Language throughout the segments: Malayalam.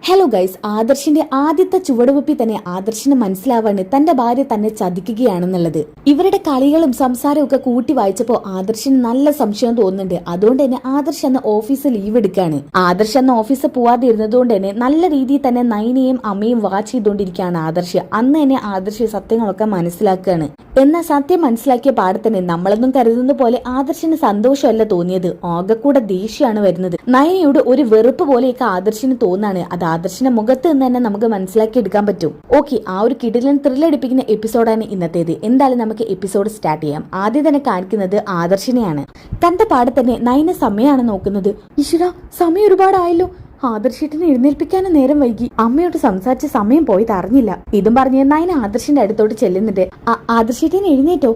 ഹലോ ഗൈസ്, ആദർശിന്റെ ആദ്യത്തെ ചുവടുവെപ്പിൽ തന്നെ ആദർശിന് മനസ്സിലാവാണ് തന്റെ ഭാര്യ തന്നെ ചതിക്കുകയാണെന്നുള്ളത്. ഇവരുടെ കളികളും സംസാരവും ഒക്കെ കൂട്ടി വായിച്ചപ്പോ ആദർശിന് നല്ല സംശയം തോന്നുന്നുണ്ട്. അതുകൊണ്ട് തന്നെ ആദർശ് അന്ന് ഓഫീസിൽ ലീവ് എടുക്കാണ്. ആദർശ് അന്ന് ഓഫീസിൽ പോവാതെ ഇരുന്നതുകൊണ്ട് തന്നെ നല്ല രീതിയിൽ തന്നെ നൈനയും അമ്മയും വാച്ച് ചെയ്തുകൊണ്ടിരിക്കുകയാണ് ആദർശ്. അന്ന് തന്നെ ആദർശ് സത്യങ്ങളൊക്കെ മനസ്സിലാക്കുകയാണ്. എന്നാൽ സത്യം മനസ്സിലാക്കിയ പാടെ തന്നെ നമ്മളൊന്നും കരുതുന്ന പോലെ ആദർശിന് സന്തോഷമല്ല തോന്നിയത്, ആകെക്കൂടെ ദേഷ്യമാണ് വരുന്നത്. നയനയോട് ഒരു വെറുപ്പ് പോലെയൊക്കെ ആദർശിന് തോന്നാണ്. അത് ആദർശിന്റെ മുഖത്ത് നിന്ന് തന്നെ നമുക്ക് മനസ്സിലാക്കി എടുക്കാൻ പറ്റും. ഓക്കെ, ആ ഒരു കിടിലൻ ത്രില്ലടിപ്പിക്കുന്ന എപ്പിസോഡാണ് ഇന്നത്തേത്. എന്തായാലും നമുക്ക് എപ്പിസോഡ് സ്റ്റാർട്ട് ചെയ്യാം. ആദ്യം തന്നെ കാണിക്കുന്നത് ആദർശിനെയാണ്. കണ്ട പാടെ തന്നെ നയന സമയമാണ് നോക്കുന്നത്. ഈശ്വര, സമയം ഒരുപാടായല്ലോ. ആദർശേട്ടനെ എഴുന്നേൽപ്പിക്കാനും നേരം വൈകി. അമ്മയോട് സംസാരിച്ച് സമയം പോയത് അറിഞ്ഞില്ല. ഇതും പറഞ്ഞ് നയന ആദർശിന്റെ അടുത്തോട്ട് ചെല്ലുന്നുണ്ട്. ആദർശേട്ടൻ എഴുന്നേറ്റോ?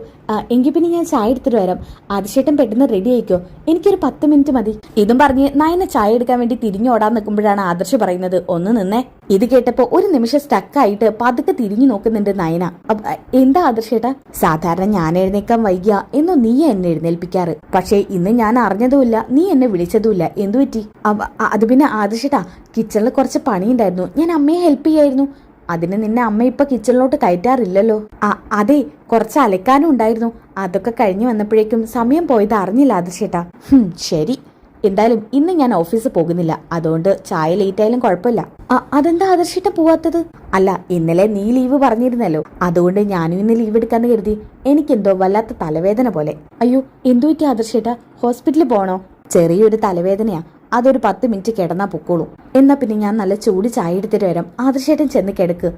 എങ്കിൽ പിന്നെ ഞാൻ ചായ എടുത്തിട്ട് വരാം. ആദർശേട്ടൻ പെട്ടെന്ന് റെഡി ആയിക്കോ, എനിക്കൊരു 10 മിനിറ്റ് മതി. ഇതും പറഞ്ഞ് നയന ചായ എടുക്കാൻ വേണ്ടി തിരിഞ്ഞോടാൻ നിൽക്കുമ്പോഴാണ് ആദർശ് പറയുന്നത്, ഒന്ന് നിന്നേ. ഇത് കേട്ടപ്പോ ഒരു നിമിഷം സ്റ്റക്കായിട്ട് പതുക്കെ തിരിഞ്ഞു നോക്കുന്നുണ്ട് നയന. എന്താ ആദർശേട്ടാ? സാധാരണ ഞാൻ എഴുന്നേക്കാൻ വൈകിയ എന്നോ നീ എന്നെ എഴുന്നേൽപ്പിക്കാറ്. പക്ഷേ ഇന്ന് ഞാൻ അറിഞ്ഞതുമില്ല, നീ എന്നെ വിളിച്ചതുമില്ല. എന്തു പറ്റി? അത് പിന്നെ ആദർശേട്ടാ, കിച്ചണിൽ കുറച്ച് പണിയുണ്ടായിരുന്നു, ഞാൻ അമ്മയെ ഹെൽപ്പ് ചെയ്യായിരുന്നു. അതിന് നിന്നെ അമ്മ ഇപ്പൊ കിച്ചണിലോട്ട് കയറ്റാറില്ലല്ലോ. അതെ, കുറച്ച് അലക്കാനും ഉണ്ടായിരുന്നു. അതൊക്കെ കഴിഞ്ഞു വന്നപ്പോഴേക്കും സമയം പോയത് അറിഞ്ഞില്ല ആദർശേട്ടാ. ശരി, എന്തായാലും ഇന്ന് ഞാൻ ഓഫീസിൽ പോകുന്നില്ല, അതുകൊണ്ട് ചായ ലേറ്റ് ആയാലും കുഴപ്പമില്ല. അതെന്താ ആദർശേട്ട പോവാത്തത്? അല്ല, ഇന്നലെ നീ ലീവ് പറഞ്ഞിരുന്നല്ലോ, അതുകൊണ്ട് ഞാനും ഇന്ന് ലീവ് എടുക്കാന്ന് കരുതി. എനിക്കെന്തോ വല്ലാത്ത തലവേദന പോലെ. അയ്യോ, എന്തു പറ്റി ആദർശേട്ട? ഹോസ്പിറ്റലിൽ പോണോ? ചെറിയൊരു തലവേദനയാ, അതൊരു 10 മിനിറ്റ് കിടന്നാ പൊക്കോളൂ. എന്നാ പിന്നെ ഞാൻ നല്ല ചൂട് ചായ എടുത്തിട്ട് വരാം. ആദർശേട്ടൻ ചെന്ന് കിടക്ക്.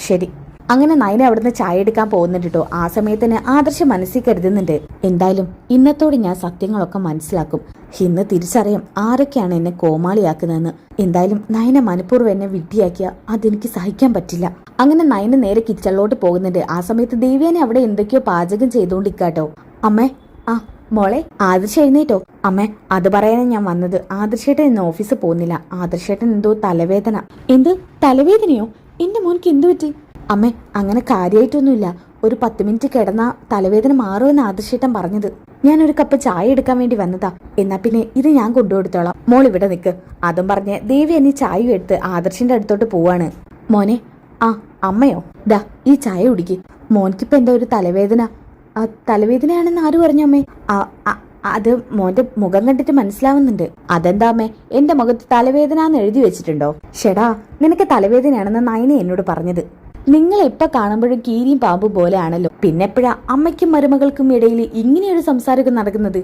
ശരി. അങ്ങനെ നയന അവിടുന്ന് ചായ എടുക്കാൻ പോകുന്നുണ്ട് കേട്ടോ. ആ സമയത്തിന് ആദർശം മനസ്സിൽ കരുതുന്നുണ്ട്, എന്തായാലും ഇന്നത്തോടെ ഞാൻ സത്യങ്ങളൊക്കെ മനസ്സിലാക്കും. ഇന്ന് തിരിച്ചറിയാം ആരൊക്കെയാണ് എന്നെ കോമാളിയാക്കുന്നതെന്ന്. എന്തായാലും നയന മനഃപൂർവ്വം എന്നെ വിഡ്ഢിയാക്കിയ അതെനിക്ക് സഹിക്കാൻ പറ്റില്ല. അങ്ങനെ നയന നേരെ കിച്ചണിലോട്ട് പോകുന്നുണ്ട്. ആ സമയത്ത് ദേവ്യാനെ അവിടെ എന്തൊക്കെയോ പാചകം ചെയ്തുകൊണ്ടിരിക്കാട്ടോ. അമ്മേ, മോളെ, ആദർശ് എഴുന്നേറ്റോ? അമ്മേ, അത് പറയാനാ ഞാൻ വന്നത്. ആദർശേട്ടൻ ഇന്ന് ഓഫീസിൽ പോകുന്നില്ല. ആദർശേട്ടൻ എന്തോ തലവേദന. എന്ത് തലവേദനയോ? എന്റെ മോൻക്ക് എന്തു പറ്റി? അമ്മേ, അങ്ങനെ കാര്യമായിട്ടൊന്നുമില്ല. ഒരു 10 മിനിറ്റ് കിടന്നാ തലവേദന മാറുമെന്ന് ആദർശേട്ടൻ പറഞ്ഞത്. ഞാനൊരു കപ്പ് ചായ എടുക്കാൻ വേണ്ടി വന്നതാ. എന്നാ പിന്നെ ഇത് ഞാൻ കൊണ്ടുകൊടുത്തോളാം. മോൾ ഇവിടെ നിൽക്ക്. അതും പറഞ്ഞ് ദേവി എന്നെ ചായ എടുത്ത് ആദർശിന്റെ അടുത്തോട്ട് പോവാണ്. മോനെ. അമ്മയോ? ദാ ഈ ചായ കുടിക്ക്. മോൻക്കിപ്പോ എന്താ ഒരു തലവേദന? തലവേദനയാണെന്ന് ആര് പറഞ്ഞു അമ്മേ? അത് മോന്റെ മുഖം കണ്ടിട്ട് മനസ്സിലാവുന്നുണ്ട്. അതെന്താ അമ്മേ, എന്റെ മുഖത്ത് തലവേദന എഴുതി വെച്ചിട്ടുണ്ടോ? ഷെടാ, നിനക്ക് തലവേദനയാണെന്ന് നയന എന്നോട് പറഞ്ഞത്. നിങ്ങൾ എപ്പോ കാണുമ്പോഴും കീരിയും പാമ്പും പോലെയാണല്ലോ. പിന്നെ എപ്പോഴാ അമ്മയ്ക്കും മരുമകൾക്കും ഇടയിൽ ഇങ്ങനെയൊരു സംസാരമൊക്കെ നടക്കുന്നത്?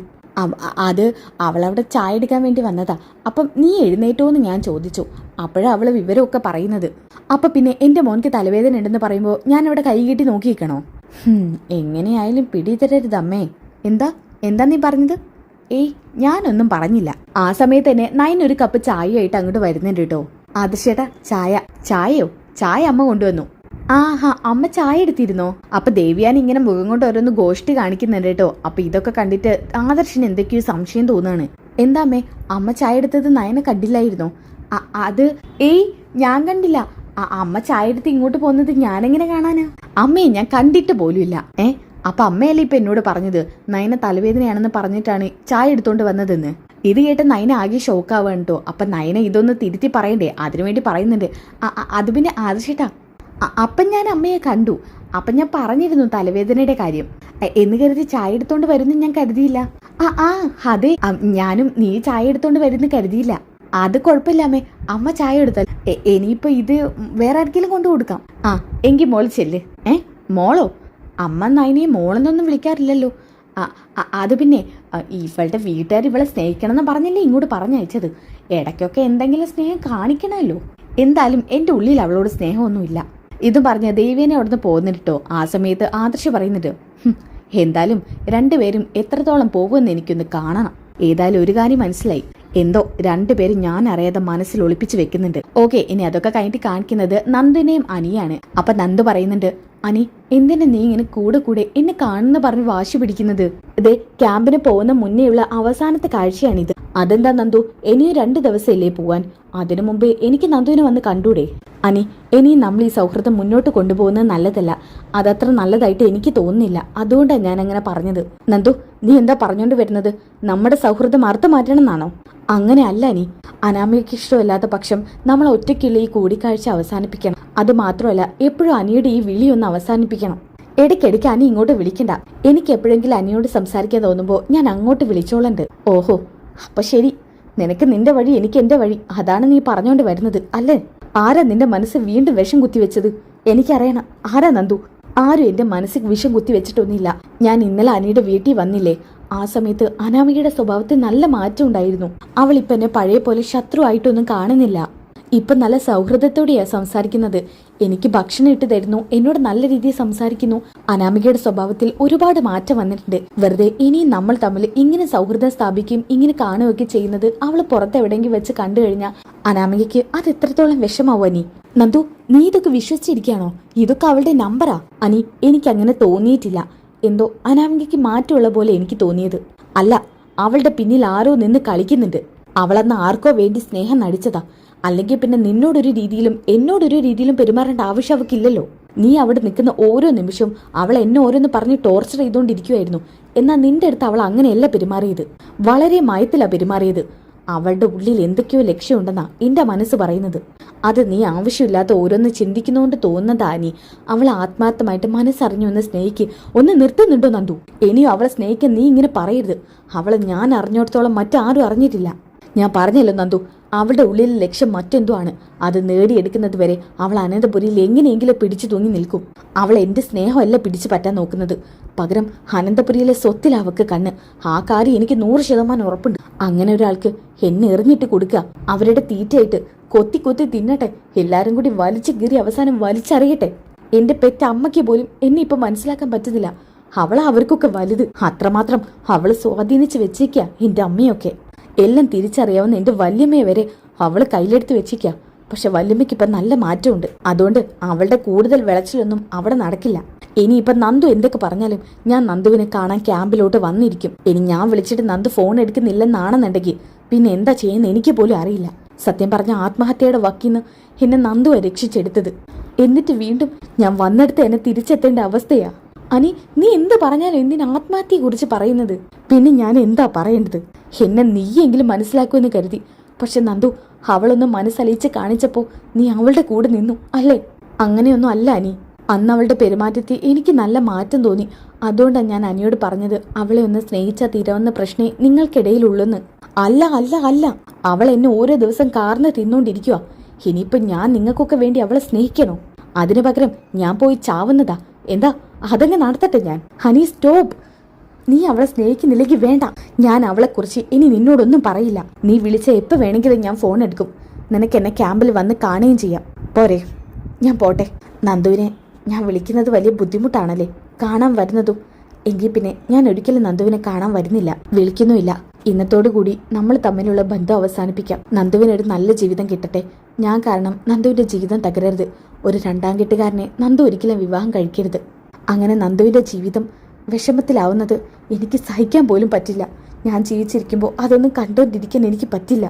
അത് അവളവിടെ ചായ എടുക്കാൻ വേണ്ടി വന്നതാ. അപ്പം നീ എഴുന്നേറ്റോന്ന് ഞാൻ ചോദിച്ചു. അപ്പോഴാ അവള് വിവരമൊക്കെ പറയുന്നത്. അപ്പൊ പിന്നെ എന്റെ മോൻക്ക് തലവേദന ഉണ്ടെന്ന് പറയുമ്പോൾ ഞാൻ അവിടെ കൈകെട്ടി നോക്കിയിരിക്കണോ? എങ്ങനെയായാലും പിടിതരരുതമ്മേ. എന്താ നീ പറഞ്ഞത്? ഏയ്, ഞാനൊന്നും പറഞ്ഞില്ല. ആ സമയത്ത് തന്നെ നയൻ ഒരു കപ്പ് ചായയായിട്ട് അങ്ങോട്ട് വരുന്നുണ്ട് കേട്ടോ. ആദർശേട്ടാ, ചായയോ? ചായ അമ്മ കൊണ്ടുവന്നു. അമ്മ ചായ എടുത്തിരുന്നോ? അപ്പൊ ദേവ്യാൻ ഇങ്ങനെ മുഖം കൊണ്ട് ഓരോന്ന് ഗോഷ്ടി കാണിക്കുന്നുണ്ട് കേട്ടോ. അപ്പൊ ഇതൊക്കെ കണ്ടിട്ട് ആദർശിന് എന്തൊക്കെയോ സംശയം തോന്നാണ്. എന്താ അമ്മേ, അമ്മ ചായ എടുത്തത് നയനെ കണ്ടില്ലായിരുന്നോ? ഏയ്, ഞാൻ കണ്ടില്ല. അമ്മ ചായ എടുത്ത് ഇങ്ങോട്ട് പോകുന്നത് ഞാനെങ്ങനെ കാണാനാ? അമ്മയെ ഞാൻ കണ്ടിട്ട് പോലുമില്ല. അപ്പൊ അമ്മയല്ലേ ഇപ്പൊ എന്നോട് പറഞ്ഞത് നയന തലവേദനയാണെന്ന് പറഞ്ഞിട്ടാണ് ചായ എടുത്തോണ്ട് വന്നതെന്ന്? ഇത് കേട്ട് നയന ആകെ ഷോക്കാവാണ് കേട്ടോ. അപ്പൊ നയന ഇതൊന്ന് തിരുത്തി പറയണ്ടേ, അതിനുവേണ്ടി പറയുന്നുണ്ട്. അത് പിന്നെ ആദർശേട്ടാ, അപ്പം ഞാൻ അമ്മയെ കണ്ടു. അപ്പം ഞാൻ പറഞ്ഞിരുന്നു തലവേദനയുടെ കാര്യം എന്ന് കരുതി ചായ എടുത്തോണ്ട് വരുന്നു ഞാൻ കരുതിയില്ല. അതെ, ഞാനും നീ ചായ എടുത്തോണ്ട് വരുന്നു കരുതിയില്ല. അത് കുഴപ്പമില്ല അമ്മേ, അമ്മ ചായ എടുത്താൽ ഇനിയിപ്പോ ഇത് വേറെ ആർക്കെങ്കിലും കൊണ്ടു കൊടുക്കാം. എങ്കിൽ മോൾ ചെല്ല്. മോളോ? അമ്മ നയനയെ മോളെന്നൊന്നും വിളിക്കാറില്ലല്ലോ. അത് പിന്നെ ഇവളുടെ വീട്ടുകാർ ഇവളെ സ്നേഹിക്കണമെന്ന് പറഞ്ഞല്ലേ ഇങ്ങോട്ട് പറഞ്ഞയച്ചത്. ഇടയ്ക്കൊക്കെ എന്തെങ്കിലും സ്നേഹം കാണിക്കണമല്ലോ. എന്തായാലും എൻ്റെ ഉള്ളിൽ അവളോട് സ്നേഹമൊന്നുമില്ല. ഇതും പറഞ്ഞ ദേവേനെ അവിടുന്ന് പോകുന്നിട്ടോ. ആ സമയത്ത് ആദർശ് പറയുന്നുണ്ട്, എന്തായാലും രണ്ടുപേരും എത്രത്തോളം പോകുമെന്ന് എനിക്കൊന്ന് കാണണം. ഏതായാലും ഒരു കാര്യം മനസ്സിലായി, എന്തോ രണ്ടുപേരും ഞാൻ അറിയാതെ മനസ്സിൽ ഒളിപ്പിച്ചു വെക്കുന്നുണ്ട്. ഓക്കെ, ഇനി അതൊക്കെ കഴിഞ്ഞിട്ട് കാണിക്കുന്നത് നന്ദിനെയും അനിയാണ്. അപ്പൊ നന്ദു പറയുന്നുണ്ട്, അനി, എന്തിനാ നീ ഇങ്ങനെ കൂടെ എന്നെ കാണുന്ന പറഞ്ഞ് വാശി പിടിക്കുന്നത്? ഇതേ ക്യാമ്പിന് പോകുന്ന മുന്നേയുള്ള അവസാനത്തെ കാഴ്ചയാണിത്. അതെന്താ നന്ദു, ഇനിയും 2 ദിവസമല്ലേ പോവാൻ? അതിനു മുമ്പേ എനിക്ക് നന്ദുവിനെ വന്ന് കണ്ടൂടെ? അനി, ഇനിയും നമ്മൾ ഈ സൗഹൃദം മുന്നോട്ട് കൊണ്ടുപോകുന്നത് നല്ലതല്ല. അതത്ര നല്ലതായിട്ട് എനിക്ക് തോന്നുന്നില്ല. അതുകൊണ്ടാണ് ഞാൻ അങ്ങനെ പറഞ്ഞത്. നന്ദു, നീ എന്താ പറഞ്ഞോണ്ട് വരുന്നത്? നമ്മുടെ സൗഹൃദം അർത്ഥം മാറ്റണം എന്നാണോ? അങ്ങനെ അല്ല അനി. അനാമികയ്ക്ക് ഇഷ്ടമില്ലാത്ത പക്ഷം നമ്മൾ ഒറ്റയ്ക്കുള്ള ഈ കൂടിക്കാഴ്ച അവസാനിപ്പിക്കണം. അത് മാത്രമല്ല, എപ്പോഴും അനിയുടെ ഈ വിളി ഒന്ന് അവസാനിപ്പിക്കണം. ഇടയ്ക്കിടയ്ക്ക് അനി ഇങ്ങോട്ട് വിളിക്കണ്ട. എനിക്ക് എപ്പോഴെങ്കിലും അനിയോട് സംസാരിക്കാൻ തോന്നുമ്പോൾ ഞാൻ അങ്ങോട്ട് വിളിച്ചോളണ്ട്. ഓഹോ, അപ്പൊ ശരി. നിനക്ക് നിന്റെ വഴി, എനിക്ക് എന്റെ വഴി. അതാണ് നീ പറഞ്ഞോണ്ട് വരുന്നത് അല്ലേ? ആരാ നിന്റെ മനസ്സ് വീണ്ടും വിഷം കുത്തിവെച്ചത്? എനിക്കറിയണം. ആരാ നന്ദു? ആരും എന്റെ മനസ്സിൽ വിഷം കുത്തിവെച്ചിട്ടൊന്നുമില്ല. ഞാൻ ഇന്നലെ അനിയുടെ വീട്ടിൽ വന്നില്ലേ, ആ സമയത്ത് അനാമികയുടെ സ്വഭാവത്തിൽ നല്ല മാറ്റം ഉണ്ടായിരുന്നു. അവൾ ഇപ്പൊ എന്നെ പഴയ പോലെ ശത്രുവായിട്ടൊന്നും കാണുന്നില്ല. ഇപ്പൊ നല്ല സൗഹൃദത്തോടെയാ സംസാരിക്കുന്നത്. എനിക്ക് ഭക്ഷണം ഇട്ട് തരുന്നു, എന്നോട് നല്ല രീതിയിൽ സംസാരിക്കുന്നു. അനാമികയുടെ സ്വഭാവത്തിൽ ഒരുപാട് മാറ്റം വന്നിട്ടുണ്ട്. വെറുതെ ഇനിയും നമ്മൾ തമ്മിൽ ഇങ്ങനെ സൗഹൃദം സ്ഥാപിക്കുകയും ഇങ്ങനെ കാണുകയൊക്കെ ചെയ്യുന്നത് അവള് പുറത്തെവിടെയെങ്കിലും വെച്ച് കണ്ടു കഴിഞ്ഞാൽ അനാമികയ്ക്ക് അത് എത്രത്തോളം വിഷമാവും അനി? നന്ദു, നീ ഇതൊക്കെ വിശ്വസിച്ചിരിക്കുകയാണോ? ഇതൊക്കെ അവളുടെ നമ്പറാ അനി. എനിക്ക് അങ്ങനെ തോന്നിയിട്ടില്ല. എന്തോ അനാമികയ്ക്ക് മാറ്റമുള്ള പോലെ എനിക്ക് തോന്നിയത്. അല്ല, അവളുടെ പിന്നിൽ ആരോ നിന്ന് കളിക്കുന്നുണ്ട്. അവളന്ന് ആർക്കോ വേണ്ടി സ്നേഹം നടിച്ചതാ. അല്ലെങ്കിൽ പിന്നെ നിന്നോടൊരു രീതിയിലും എന്നോടൊരു രീതിയിലും പെരുമാറേണ്ട ആവശ്യം അവൾക്കില്ലല്ലോ. നീ അവിടെ നിൽക്കുന്ന ഓരോ നിമിഷവും അവൾ എന്നെ ഓരോന്ന് പറഞ്ഞ് ടോർച്ചർ ചെയ്തുകൊണ്ടിരിക്കുമായിരുന്നു. എന്നാൽ നിന്റെ അടുത്ത് അവൾ അങ്ങനെയല്ല പെരുമാറിയത്. വളരെ മയത്തിലാ പെരുമാറിയത്. അവളുടെ ഉള്ളിൽ എന്തൊക്കെയോ ലക്ഷ്യമുണ്ടെന്നാ എന്റെ മനസ്സ് പറയുന്നത്. അത് നീ ആവശ്യമില്ലാത്ത ഓരോന്ന് ചിന്തിക്കുന്നതുകൊണ്ട് തോന്നുന്നതാ നീ. അവൾ ആത്മാർത്ഥമായിട്ട് മനസ്സറിഞ്ഞു ഒന്ന് സ്നേഹിക്ക്. ഒന്ന് നിർത്തുന്നുണ്ടോ നന്ദു? ഇനിയും അവളെ സ്നേഹിക്കാൻ നീ ഇങ്ങനെ പറയരുത്. അവളെ ഞാൻ അറിഞ്ഞിടത്തോളം മറ്റാരും അറിഞ്ഞിട്ടില്ല. ഞാൻ പറഞ്ഞല്ലോ നന്ദു, അവളുടെ ഉള്ളിലെ ലക്ഷ്യം മറ്റെന്തോ ആണ്. അത് നേടിയെടുക്കുന്നത് വരെ അവൾ അനന്തപുരിയിൽ എങ്ങനെയെങ്കിലും പിടിച്ചു തൂങ്ങി നിൽക്കും. അവൾ എന്റെ സ്നേഹമല്ല പിടിച്ചു പറ്റാൻ നോക്കുന്നത്. പകരം അനന്തപുരിയിലെ സ്വത്തിൽ അവൾക്ക് കണ്ണ്. ആ കാര്യം എനിക്ക് 100% ഉറപ്പുണ്ട്. അങ്ങനെ ഒരാൾക്ക് എന്നെ എറിഞ്ഞിട്ട് കൊടുക്കുക. അവരുടെ തീറ്റയായിട്ട് കൊത്തി കൊത്തി തിന്നട്ടെ. എല്ലാരും കൂടി വലിച്ചു കീറി അവസാനം വലിച്ചറിയട്ടെ. എന്റെ പെറ്റ അമ്മയ്ക്ക് പോലും എന്നെ ഇപ്പൊ മനസ്സിലാക്കാൻ പറ്റുന്നില്ല. അവളാ അവർക്കൊക്കെ വലുത്. അത്രമാത്രം അവള് സ്വാധീനിച്ച് വെച്ചേക്ക എന്റെ അമ്മയൊക്കെ. എല്ലാം തിരിച്ചറിയാവുന്ന എന്റെ വല്യമ്മയെ വരെ അവള് കയ്യിലെടുത്ത് വെച്ചിരിക്കുക. പക്ഷെ വല്യമ്മയ്ക്ക് ഇപ്പൊ നല്ല മാറ്റമുണ്ട്. അതുകൊണ്ട് അവളുടെ കൂടുതൽ വിളച്ചിലൊന്നും അവിടെ നടക്കില്ല. ഇനിയിപ്പൊ നന്ദു എന്തൊക്കെ പറഞ്ഞാലും ഞാൻ നന്ദുവിനെ കാണാൻ ക്യാമ്പിലോട്ട് വന്നിരിക്കും. ഇനി ഞാൻ വിളിച്ചിട്ട് നന്ദു ഫോൺ എടുക്കുന്നില്ലെന്നാണെന്നുണ്ടെങ്കിൽ പിന്നെ എന്താ ചെയ്യുന്ന എനിക്ക് പോലും അറിയില്ല. സത്യം പറഞ്ഞ ആത്മഹത്യയുടെ വക്കീന്ന് എന്നെ നന്ദുവാ രക്ഷിച്ചെടുത്തത്. എന്നിട്ട് വീണ്ടും ഞാൻ വന്നെടുത്ത് എന്നെ തിരിച്ചെത്തേണ്ട അവസ്ഥയാ. അനി, നീ എന്ത് പറഞ്ഞാലും എന്തിന് ആത്മഹത്യയെ കുറിച്ച് പറയുന്നത്? പിന്നെ ഞാൻ എന്താ പറയേണ്ടത്? എന്നെ നീയെങ്കിലും മനസ്സിലാക്കുമെന്ന് കരുതി. പക്ഷെ നന്ദു, അവളൊന്നും മനസ്സലിയിച്ച് കാണിച്ചപ്പോ നീ അവളുടെ കൂടെ നിന്നു അല്ലേ? അങ്ങനെയൊന്നും അല്ല അനി. അന്ന് അവളുടെ പെരുമാറ്റത്തിൽ എനിക്ക് നല്ല മാറ്റം തോന്നി. അതുകൊണ്ടാണ് ഞാൻ അനിയോട് പറഞ്ഞത് അവളെ ഒന്ന് സ്നേഹിച്ചാൽ തീരാവുന്ന പ്രശ്നേ നിങ്ങൾക്കിടയിലുള്ളെന്ന്. അല്ല അല്ല അല്ല, അവൾ എന്നെ ഓരോ ദിവസം കാർന്ന് തിന്നോണ്ടിരിക്കുക. ഇനിയിപ്പൊ ഞാൻ നിങ്ങൾക്കൊക്കെ വേണ്ടി അവളെ സ്നേഹിക്കണോ? അതിനു പകരം ഞാൻ പോയി ചാവുന്നതാ. എന്താ അതങ്ങ് നടത്തട്ടെ ഞാൻ? Honey, stop. നീ അവളെ സ്നേഹിക്കുന്നില്ലെങ്കിൽ വേണ്ട. ഞാൻ അവളെക്കുറിച്ച് ഇനി നിന്നോടൊന്നും പറയില്ല. നീ വിളിച്ച എപ്പോൾ വേണമെങ്കിലും ഞാൻ ഫോൺ എടുക്കും. നിനക്ക് എന്നെ ക്യാമ്പിൽ വന്ന് കാണുകയും ചെയ്യാം. പോരെ? ഞാൻ പോട്ടെ. നന്ദുവിനെ ഞാൻ വിളിക്കുന്നത് വലിയ ബുദ്ധിമുട്ടാണല്ലേ കാണാൻ വരുന്നതും? എങ്കിൽ പിന്നെ ഞാൻ ഒരിക്കലും നന്ദുവിനെ കാണാൻ വരുന്നില്ല, വിളിക്കുന്നുമില്ല. ഇന്നത്തോടുകൂടി നമ്മൾ തമ്മിലുള്ള ബന്ധം അവസാനിപ്പിക്കാം. നന്ദുവിനൊരു നല്ല ജീവിതം കിട്ടട്ടെ. ഞാൻ കാരണം നന്ദുവിന്റെ ജീവിതം തകരരുത്. ഒരു 2ാം കെട്ടുകാരനെ നന്ദു ഒരിക്കലും വിവാഹം കഴിക്കരുത്. അങ്ങനെ നന്ദുവിന്റെ ജീവിതം വിഷമത്തിലാവുന്നത് എനിക്ക് സഹിക്കാൻ പോലും പറ്റില്ല. ഞാൻ ജീവിച്ചിരിക്കുമ്പോൾ അതൊന്നും കണ്ടുകൊണ്ടിരിക്കാൻ എനിക്ക് പറ്റില്ല.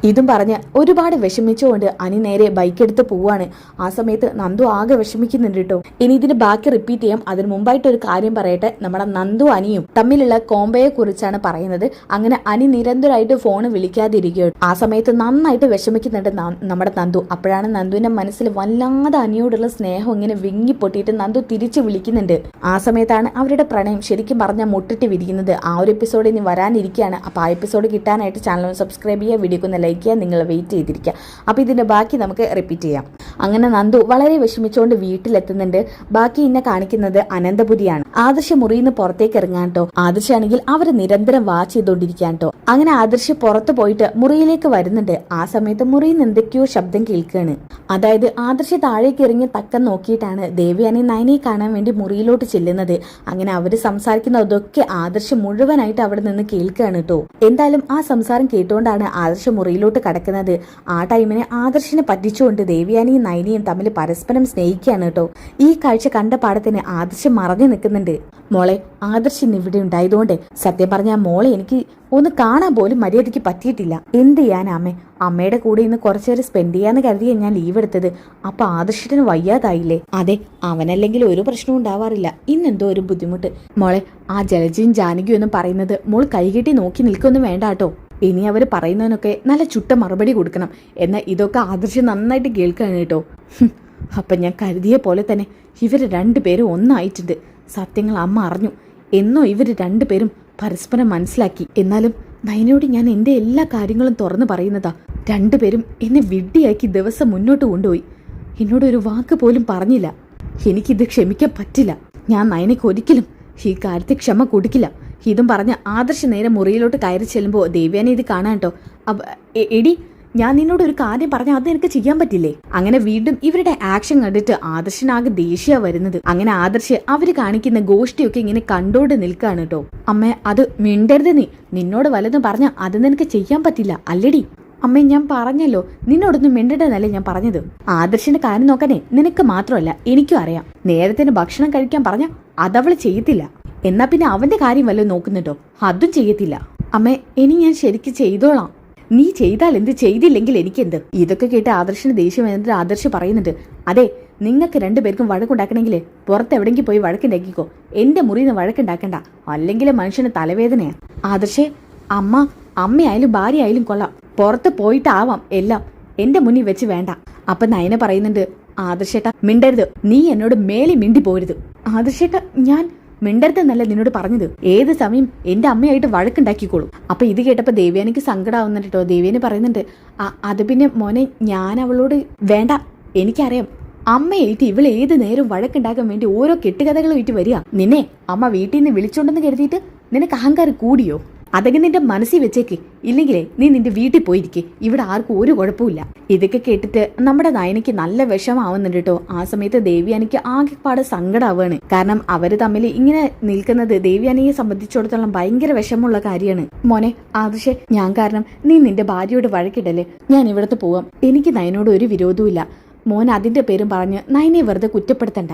ഇതും പറഞ്ഞ് ഒരുപാട് വിഷമിച്ചുകൊണ്ട് അനി നേരെ ബൈക്കെടുത്ത് പോവാണ്. ആ സമയത്ത് നന്ദു ആകെ വിഷമിക്കുന്നുണ്ട് കേട്ടോ. ഇനി ഇതിന് ബാക്കി റിപ്പീറ്റ് ചെയ്യാം. അതിന് മുമ്പായിട്ട് ഒരു കാര്യം പറയട്ടെ. നമ്മുടെ നന്ദു അനിയും തമ്മിലുള്ള കോംബോയെ കുറിച്ചാണ് പറയുന്നത്. അങ്ങനെ അനി നിരന്തരമായിട്ട് ഫോണ് വിളിക്കാതിരിക്കുകയാണ്. ആ സമയത്ത് നന്നായിട്ട് വിഷമിക്കുന്നുണ്ട് നമ്മുടെ നന്ദു. അപ്പോഴാണ് നന്ദുവിന്റെ മനസ്സിൽ വല്ലാതെ അനിയോടുള്ള സ്നേഹം ഇങ്ങനെ വിങ്ങി പൊട്ടിയിട്ട് നന്ദു തിരിച്ചു വിളിക്കുന്നുണ്ട്. ആ സമയത്താണ് അവരുടെ പ്രണയം ശരിക്കും പറഞ്ഞാൽ മുട്ടിട്ട് വിരിക്കുന്നത്. ആ ഒരു എപ്പിസോഡ് ഇനി വരാനിരിക്കുകയാണ്. അപ്പോൾ ആ എപ്പിസോഡ് കിട്ടാനായിട്ട് ചാനൽ സബ്സ്ക്രൈബ് ചെയ്യുക, വീഡിയോക്ക് ഒന്ന് ലൈക്ക് ചെയ്യുക, നിങ്ങൾ വെയിറ്റ് ചെയ്തിരിക്കുക. അപ്പോൾ ഇതിന്റെ ബാക്കി നമുക്ക് റിപ്പീറ്റ് ചെയ്യാം. അങ്ങനെ നന്ദു വളരെ വിഷമിച്ചുകൊണ്ട് വീട്ടിലെത്തുന്നുണ്ട്. ബാക്കി ഇന്നെ കാണിക്കുന്നത് അനന്തപുരിയാണ്. ആദർശ മുറിയിൽ നിന്ന് പുറത്തേക്ക് ഇറങ്ങാൻ കേട്ടോ. ആദർശാണെങ്കിൽ അവര് നിരന്തരം വാച്ച് ചെയ്തോണ്ടിരിക്കാൻ കേട്ടോ. അങ്ങനെ ആദർശ് പുറത്ത് പോയിട്ട് മുറിയിലേക്ക് വരുന്നുണ്ട്. ആ സമയത്ത് മുറിയിൽ നിന്ന് എന്തൊക്കെയോ ശബ്ദം കേൾക്കുകയാണ്. അതായത് ആദർശ് താഴേക്ക് ഇറങ്ങി തക്കം നോക്കിയിട്ടാണ് ദേവയാനി നയനയെ കാണാൻ വേണ്ടി മുറിയിലോട്ട് ചെല്ലുന്നത്. അങ്ങനെ അവര് സംസാരിക്കുന്നതൊക്കെ ആദർശ് മുഴുവനായിട്ട് അവിടെ നിന്ന് കേൾക്കുകയാണ് കേട്ടോ. എന്തായാലും ആ സംസാരം കേട്ടുകൊണ്ടാണ് ആദർശ് മുറിയിലോട്ട് കടക്കുന്നത്. ആ ടൈമിന് ആദർശിനെ പറ്റിച്ചുകൊണ്ട് ദേവയാനിയും നയനിയും തമ്മിൽ പരസ്പരം സ്നേഹിക്കുകയാണ് കേട്ടോ. ഈ കാഴ്ച കണ്ട പാടത്തിന് ആദർശ് മറഞ്ഞു നിൽക്കുന്നുണ്ട്. മോളെ, ആദർശ് ഇന്ന് ഇവിടെ ഉണ്ടായതുകൊണ്ട് സത്യം പറഞ്ഞാൽ മോളെ എനിക്ക് ഒന്ന് കാണാൻ പോലും മര്യാദയ്ക്ക് പറ്റിയിട്ടില്ല. എന്ത് ചെയ്യാനാ അമ്മേ? അമ്മയുടെ കൂടെ ഇന്ന് കുറച്ചേരം സ്പെൻഡ് ചെയ്യാന്ന് കരുതിയാ ഞാൻ ലീവ് എടുത്തത്. അപ്പൊ ആദർശത്തിന് വയ്യാതായില്ലേ? അതെ, അവനല്ലെങ്കിൽ ഒരു പ്രശ്നവും ഉണ്ടാവാറില്ല. ഇന്നെന്തോ ഒരു ബുദ്ധിമുട്ട്. മോളെ, ആ ജലജിയും ജാനകിയും ഒന്നും പറയുന്നത് മോൾ കൈകെട്ടി നോക്കി നിൽക്കൊന്നും വേണ്ട കേട്ടോ. ഇനി അവർ പറയുന്നതിനൊക്കെ നല്ല ചുട്ട മറുപടി കൊടുക്കണം. എന്നാൽ ഇതൊക്കെ ആദർശം നന്നായിട്ട് കേൾക്കുകയാണ് കേട്ടോ. അപ്പം ഞാൻ കരുതിയ പോലെ തന്നെ ഇവർ രണ്ടുപേരും ഒന്നായിട്ടുണ്ട്. സത്യങ്ങൾ അമ്മ അറിഞ്ഞു. എന്നോ ഇവർ രണ്ടുപേരും പരസ്പരം മനസ്സിലാക്കി. എന്നാലും നയനയോട് ഞാൻ എൻ്റെ എല്ലാ കാര്യങ്ങളും തുറന്നു പറയുന്നതാ. രണ്ടുപേരും എന്നെ വിഡ്ഢിയാക്കി ദിവസം മുന്നോട്ട് കൊണ്ടുപോയി. എന്നോടൊരു വാക്ക് പോലും പറഞ്ഞില്ല. എനിക്കിത് ക്ഷമിക്കാൻ പറ്റില്ല. ഞാൻ നയനയ്ക്ക് ഒരിക്കലും ഈ കാര്യത്തിൽ ക്ഷമ കൊടുക്കില്ല. ഇതും പറഞ്ഞ് ആദർശ് നേരെ മുറിയിലോട്ട് കയറി ചെല്ലുമ്പോൾ ദേവ്യാനെ ഇത് കാണാൻ കേട്ടോ. എടി, ഞാൻ നിന്നോട് ഒരു കാര്യം പറഞ്ഞാൽ അത് എനിക്ക് ചെയ്യാൻ പറ്റില്ലേ? അങ്ങനെ വീണ്ടും ഇവരുടെ ആക്ഷൻ കണ്ടിട്ട് ആദർശനാകെ ദേഷ്യ വരുന്നത്. അങ്ങനെ ആദർശ് അവര് കാണിക്കുന്ന ഗോഷ്ടിയൊക്കെ ഇങ്ങനെ കണ്ടോണ്ട് നിൽക്കാണ് കേട്ടോ. അമ്മ, അത് മിണ്ടരുത്. നിന്നോട് വല്ലതും പറഞ്ഞാൽ അത് നിനക്ക് ചെയ്യാൻ പറ്റില്ല അല്ലടി? അമ്മേ, ഞാൻ പറഞ്ഞല്ലോ, നിന്നോടൊന്നും മിണ്ടരുതെന്നല്ലേ ഞാൻ പറഞ്ഞത്. ആദർശിന്റെ കാര്യം നോക്കാനേ നിനക്ക് മാത്രമല്ല എനിക്കും അറിയാം. നേരത്തിന് ഭക്ഷണം കഴിക്കാൻ പറഞ്ഞ അതവള് ചെയ്യത്തില്ല. എന്നാ പിന്നെ അവന്റെ കാര്യം വല്ലതും നോക്കുന്നുണ്ടോ? അതും ചെയ്യത്തില്ല. അമ്മേ, ഇനി ഞാൻ ശരിക്കും ചെയ്തോളാം. നീ ചെയ്താൽ എന്ത്, ചെയ്തില്ലെങ്കിൽ എനിക്കെന്ത്? ഇതൊക്കെ കേട്ട് ആദർശിന് ദേഷ്യം എന്നിട്ട് ആദർശ് പറയുന്നുണ്ട്, അതെ, നിങ്ങൾക്ക് രണ്ടുപേർക്കും വഴക്കുണ്ടാക്കണമെങ്കിൽ പുറത്ത് എവിടെയെങ്കിലും പോയി വഴക്കുണ്ടാക്കിക്കോ. എന്റെ മുറിയിൽ നിന്ന് വഴക്കുണ്ടാക്കണ്ട, അല്ലെങ്കിൽ മനുഷ്യന് തലവേദനയാ. ആദർശേ, അമ്മയായാലും ഭാര്യയായാലും കൊള്ളാം, പുറത്ത് പോയിട്ടാവാം എല്ലാം, എന്റെ മുന്നിൽ വെച്ച് വേണ്ട. അപ്പൊ നയന പറയുന്നുണ്ട്, ആദർശേട്ടാ മിണ്ടരുത്, നീ എന്നോട് മേലെ മിണ്ടി പോരുത്. ആദർശേട്ടാ, ഞാൻ മിണ്ടരുതെന്നല്ല നിന്നോട് പറഞ്ഞത്. ഏത് സമയം എന്റെ അമ്മയായിട്ട് വഴക്കുണ്ടാക്കിക്കോളൂ. അപ്പൊ ഇത് കേട്ടപ്പോ ദേവ്യാനിക്ക് സങ്കടമാവുന്നുണ്ട് കേട്ടോ. ദേവ്യാനി പറയുന്നുണ്ട്, അത് പിന്നെ മോനെ, ഞാൻ അവളോട് വേണ്ട, എനിക്കറിയാം അമ്മയായിട്ട് ഇവൾ ഏത് നേരം വഴക്കുണ്ടാക്കാൻ വേണ്ടി ഓരോ കെട്ടുകഥകളുമായിട്ട് വരിക. നിന്നെ അമ്മ വീട്ടിൽ നിന്ന് വിളിച്ചോണ്ടെന്ന് കരുതിയിട്ട് നിനക്ക് അഹങ്കാരം കൂടിയോ? അതൊക്കെ നിന്റെ മനസ്സിൽ വെച്ചേക്ക്, ഇല്ലെങ്കിലേ നീ നിന്റെ വീട്ടിൽ പോയിരിക്കെ, ഇവിടെ ആർക്കും ഒരു കുഴപ്പമില്ല. ഇതൊക്കെ കേട്ടിട്ട് നമ്മുടെ നയനയ്ക്ക് നല്ല വിഷമാവുന്നുണ്ട് കേട്ടോ. ആ സമയത്ത് ദേവ്യാനിക്ക് ആകെപ്പാട് സങ്കടാവാണ്. കാരണം അവര് തമ്മിൽ ഇങ്ങനെ നിൽക്കുന്നത് ദേവ്യാനിയെ സംബന്ധിച്ചിടത്തോളം ഭയങ്കര വിഷമമുള്ള കാര്യമാണ്. മോനെ ആദർശേ, ഞാൻ കാരണം നീ നിന്റെ ഭാര്യയോട് വഴക്കിടല്ലേ, ഞാൻ ഇവിടത്തെ പോവാം. എനിക്ക് നയനോട് ഒരു വിരോധവും ഇല്ല. മോൻ അതിന്റെ പേരും പറഞ്ഞ് നയനെ വെറുതെ കുറ്റപ്പെടുത്തണ്ട.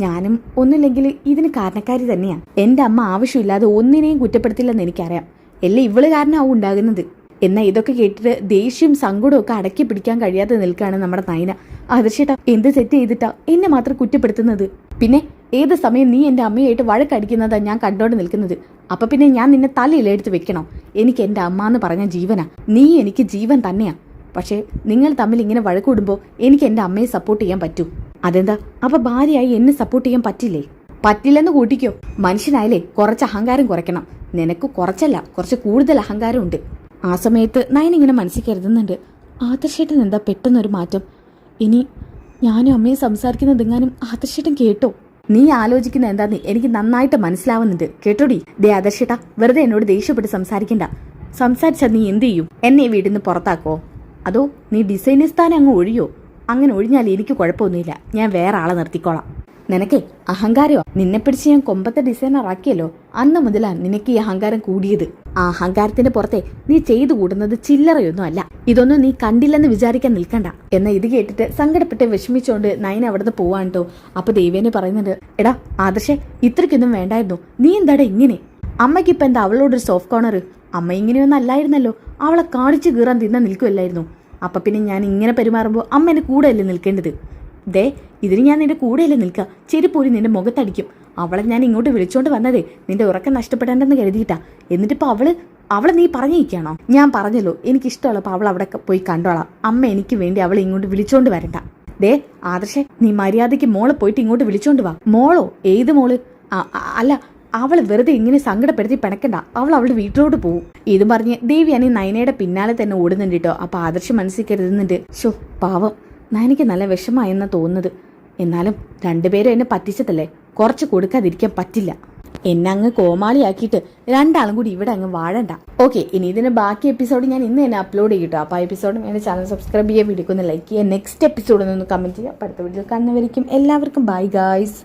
ഞാനും ഒന്നില്ലെങ്കിൽ ഇതിന് കാരണക്കാരി തന്നെയാ. എന്റെ അമ്മ ആവശ്യമില്ലാതെ ഒന്നിനെയും കുറ്റപ്പെടുത്തില്ലെന്ന് എനിക്കറിയാം. എല്ലാം ഇവള് കാരണമാവും ഉണ്ടാകുന്നത്. എന്നാൽ ഇതൊക്കെ കേട്ടിട്ട് ദേഷ്യം സങ്കടവും ഒക്കെ അടക്കി പിടിക്കാൻ കഴിയാതെ നിൽക്കുകയാണ് നമ്മുടെ നയന. ആദർശേട്ടാ, എന്ത് തെറ്റ് ചെയ്തിട്ടാ എന്നെ മാത്രം കുറ്റപ്പെടുത്തുന്നത്? പിന്നെ ഏത് സമയം നീ എന്റെ അമ്മയായിട്ട് വഴക്കടിക്കുന്നതാ ഞാൻ കണ്ടോണ്ട് നിൽക്കുന്നത്. അപ്പൊ പിന്നെ ഞാൻ നിന്നെ തലയിലെടുത്ത് വെക്കണം? എനിക്ക് എന്റെ അമ്മ എന്ന് പറഞ്ഞ ജീവനാ, നീ എനിക്ക് ജീവൻ തന്നെയാ. പക്ഷേ നിങ്ങൾ തമ്മിൽ ഇങ്ങനെ വഴക്കൂടുമ്പോൾ എനിക്ക് എന്റെ അമ്മയെ സപ്പോർട്ട് ചെയ്യാൻ പറ്റൂ. അതെന്താ, അപ്പൊ ഭാര്യയായി എന്നെ സപ്പോർട്ട് ചെയ്യാൻ പറ്റില്ലേ? പറ്റില്ലെന്ന് കൂട്ടിക്കോ. മനുഷ്യനായാലേ കുറച്ച് അഹങ്കാരം കുറയ്ക്കണം. നിനക്ക് കുറച്ചല്ല, കുറച്ച് കൂടുതൽ അഹങ്കാരം ഉണ്ട്. ആ സമയത്ത് നയനിങ്ങനെ മനസ്സിൽ കരുതുന്നുണ്ട്, ആദർശേട്ടൻ എന്താ പെട്ടെന്നൊരു മാറ്റം? ഇനി ഞാനും അമ്മയും സംസാരിക്കുന്നതെങ്ങാനും ആദർശേട്ടൻ കേട്ടോ? നീ ആലോചിക്കുന്ന എന്താന്ന് എനിക്ക് നന്നായിട്ട് മനസ്സിലാവുന്നുണ്ട് കേട്ടോടി. ദേ ആദർശേട്ടാ, വെറുതെ എന്നോട് ദേഷ്യപ്പെട്ട് സംസാരിക്കണ്ട. സംസാരിച്ചാൽ നീ എന്ത് ചെയ്യും? എന്നെ വീട്ടിൽ നിന്ന് പുറത്താക്കോ? അതോ നീ ഡിസൈനർ സ്ഥാനം അങ്ങ് ഒഴിയോ? അങ്ങനെ ഒഴിഞ്ഞാൽ എനിക്ക് കുഴപ്പമൊന്നുമില്ല, ഞാൻ വേറെ ആളെ നിർത്തിക്കോളാം. നിനക്കേ അഹങ്കാരമോ? നിന്നെ പിടിച്ച് ഞാൻ കൊമ്പത്തെ ഡിസൈനർ ആക്കിയല്ലോ, അന്ന് മുതലാണ് നിനക്ക് ഈ അഹങ്കാരം കൂടിയത്. ആ അഹങ്കാരത്തിന്റെ പുറത്തെ നീ ചെയ്തു കൂടുന്നത് ചില്ലറയൊന്നും അല്ല. ഇതൊന്നും നീ കണ്ടില്ലെന്ന് വിചാരിക്കാൻ നിൽക്കണ്ട. എന്നാൽ ഇത് കേട്ടിട്ട് സങ്കടപ്പെട്ട് വിഷമിച്ചോണ്ട് നയന അവിടുന്ന് പോവാൻ കേട്ടോ. അപ്പൊ ദേവേനെ പറയുന്നുണ്ട്, എടാ ആദർശേ, ഇത്രയ്ക്കൊന്നും വേണ്ടായിരുന്നു. നീ എന്താടാ ഇങ്ങനെ? അമ്മയ്ക്കിപ്പോ എന്താ അവളോടൊരു സോഫ്റ്റ് കോർണർ? അമ്മ ഇങ്ങനെയൊന്നും അല്ലായിരുന്നല്ലോ, അവളെ കാണിച്ചു കീറാൻ തിന്നാൻ നിൽക്കുമല്ലായിരുന്നു. അപ്പൊ പിന്നെ ഞാൻ ഇങ്ങനെ പെരുമാറുമ്പോൾ അമ്മ എന്റെ കൂടെയല്ലേ നിൽക്കേണ്ടത്? ദേ, ഇതിന് ഞാൻ നിന്റെ കൂടെയല്ലേ നിൽക്കുക, ചെരുപ്പോരി നിന്റെ മുഖത്തടിക്കും. അവളെ ഞാൻ ഇങ്ങോട്ട് വിളിച്ചോണ്ട് വന്നതേ നിന്റെ ഉറക്കം നഷ്ടപ്പെടേണ്ടെന്ന് കരുതിയിട്ടാ. എന്നിട്ടിപ്പോ അവളെ നീ പറഞ്ഞിരിക്കുകയാണോ? ഞാൻ പറഞ്ഞല്ലോ, എനിക്കിഷ്ടമുള്ളപ്പോൾ അവൾ അവിടെ പോയി കണ്ടോളാം. അമ്മ എനിക്ക് വേണ്ടി അവളെ ഇങ്ങോട്ട് വിളിച്ചോണ്ട് വരണ്ട. ദേ ആദർശേ, നീ മര്യാദയ്ക്ക് മോളെ പോയിട്ട് ഇങ്ങോട്ട് വിളിച്ചോണ്ട് വാ. മോളോ? ഏത് മോള്? അല്ല, അവൾ വെറുതെ ഇങ്ങനെ സങ്കടപ്പെടുത്തി പിണക്കണ്ട, അവൾ അവളുടെ വീട്ടിലോട്ട് പോവും. ഇതും പറഞ്ഞ് ദേവ്യാനി നയനയുടെ പിന്നാലെ തന്നെ ഓടുന്നുണ്ട് കേട്ടോ. അപ്പൊ ആദർശ് മനസ്സിൽ കരുതുന്നുണ്ട്, ഷോ പാവം, നയനയ്ക്ക് നല്ല വിഷമായെന്നാ തോന്നുന്നത്. എന്നാലും രണ്ടുപേരും എന്നെ പറ്റിച്ചതല്ലേ, കുറച്ച് കൊടുക്കാതിരിക്കാൻ പറ്റില്ല. എന്നെ അങ്ങ് കോമാളിയാക്കിയിട്ട് രണ്ടാളും കൂടി ഇവിടെ അങ്ങ് വാഴണ്ട. ഓക്കെ, ഇനി ഇതിന്റെ ബാക്കി എപ്പിസോഡ് ഞാൻ ഇന്ന് തന്നെ അപ്ലോഡ് ചെയ്യട്ടോ. അപ്പോൾ ആ എപ്പിസോഡും എന്റെ ചാനൽ സബ്സ്ക്രൈബ് ചെയ്യുക, വീഡിയോക്ക് ഒന്ന് ലൈക്ക് ചെയ്യുക, നെക്സ്റ്റ് എപ്പിസോഡ് ഒന്ന് കമന്റ് ചെയ്യുക. അടുത്ത വീഡിയോ കാണുന്നവരിക്കും എല്ലാവർക്കും ബൈ ഗായ്സ്.